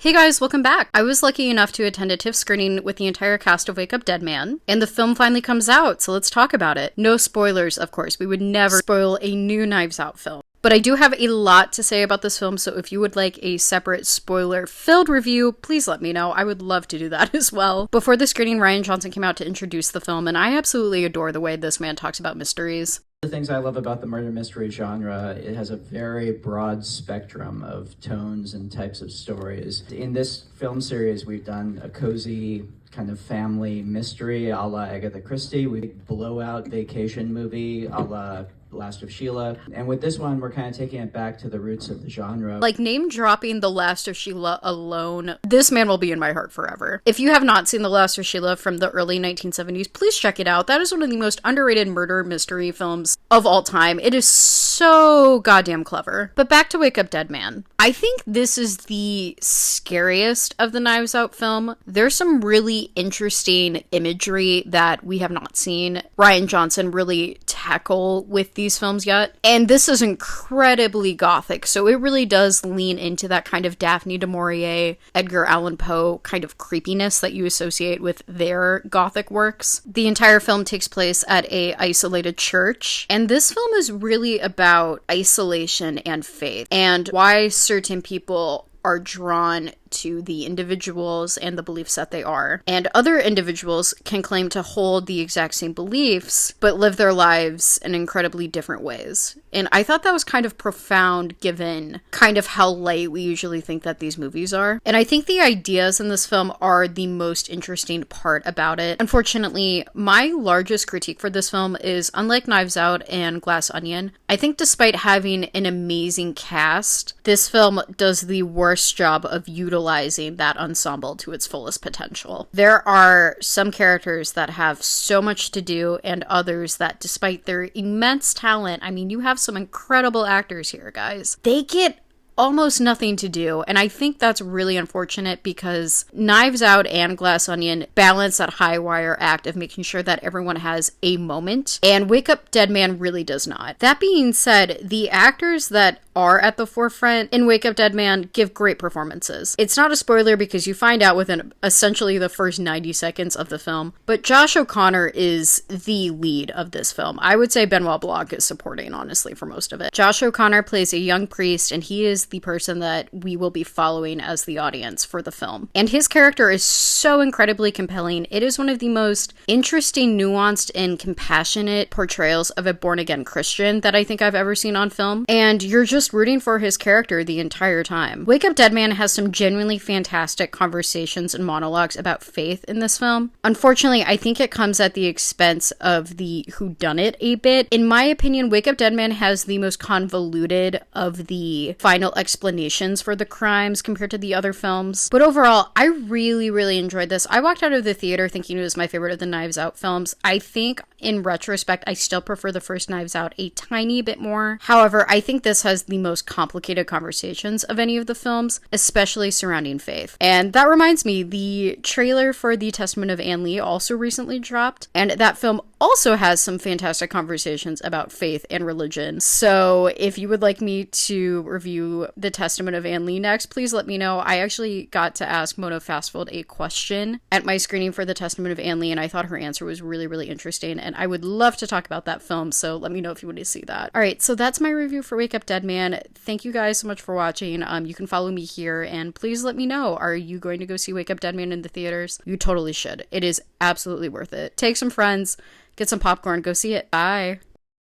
Hey guys, welcome back. I was lucky enough to attend a TIFF screening with the entire cast of Wake Up Dead Man, and the film finally comes out, so let's talk about it. No spoilers, of course. We would never spoil a new Knives Out film. But I do have a lot to say about this film, so if you would like a separate spoiler-filled review, please let me know. I would love to do that as well. Before the screening, Rian Johnson came out to introduce the film, and I absolutely adore the way this man talks about mysteries. The things I love about the murder mystery genre, it has a very broad spectrum of tones and types of stories. In this film series, we've done a cozy kind of family mystery a la Agatha Christie. We blowout vacation movie a la Last of Sheila. And with this one, we're kind of taking it back to the roots of the genre. Like, name dropping The Last of Sheila alone, this man will be in my heart forever. If you have not seen The Last of Sheila from the early 1970s, please check it out. That is one of the most underrated murder mystery films of all time. It is so goddamn clever. But back to Wake Up Dead Man. I think this is the scariest of the Knives Out film. There's some really interesting imagery that we have not seen Rian Johnson really tackle with these films yet. And this is incredibly gothic, so it really does lean into that kind of Daphne du Maurier, Edgar Allan Poe kind of creepiness that you associate with their gothic works. The entire film takes place at a isolated church, and this film is really about isolation and faith, and why certain people are drawn to the individuals and the beliefs that they are. And other individuals can claim to hold the exact same beliefs, but live their lives in incredibly different ways. And I thought that was kind of profound given kind of how light we usually think that these movies are. And I think the ideas in this film are the most interesting part about it. Unfortunately, my largest critique for this film is, unlike Knives Out and Glass Onion, I think despite having an amazing cast, this film does the worst job of utilizing that ensemble to its fullest potential. There are some characters that have so much to do, and others that, despite their immense talent, I mean, you have some incredible actors here, guys, they get almost nothing to do, and I think that's really unfortunate because Knives Out and Glass Onion balance that high wire act of making sure that everyone has a moment, and Wake Up Dead Man really does not. That being said, the actors that are at the forefront in Wake Up Dead Man give great performances. It's not a spoiler because you find out within essentially the first 90 seconds of the film, but Josh O'Connor is the lead of this film. I would say Benoit Blanc is supporting, honestly, for most of it. Josh O'Connor plays a young priest, and he is the person that we will be following as the audience for the film. And his character is so incredibly compelling. It is one of the most interesting, nuanced, and compassionate portrayals of a born-again Christian that I think I've ever seen on film. And you're just rooting for his character the entire time. Wake Up Dead Man has some genuinely fantastic conversations and monologues about faith in this film. Unfortunately, I think it comes at the expense of the whodunit a bit. In my opinion, Wake Up Dead Man has the most convoluted of the final explanations for the crimes compared to the other films. But overall, I really enjoyed this. I walked out of the theater thinking it was my favorite of the Knives Out films. I think in retrospect, I still prefer the first Knives Out a tiny bit more. However, I think this has the most complicated conversations of any of the films, especially surrounding faith. And that reminds me, the trailer for The Testament of Anne Lee also recently dropped, and that film also has some fantastic conversations about faith and religion. So if you would like me to review The Testament of Anne Lee next, please let me know. I actually got to ask Mona Fastfold a question at my screening for The Testament of Anne Lee, and I thought her answer was really interesting, and I would love to talk about that film, so let me know if you want to see that. Alright, so that's my review for Wake Up Dead Man. Thank you guys so much for watching. You can follow me here, and please let me know, are you going to go see Wake Up Dead Man in the theaters? You totally should. It is absolutely worth it. Take some friends, get some popcorn, go see it. Bye!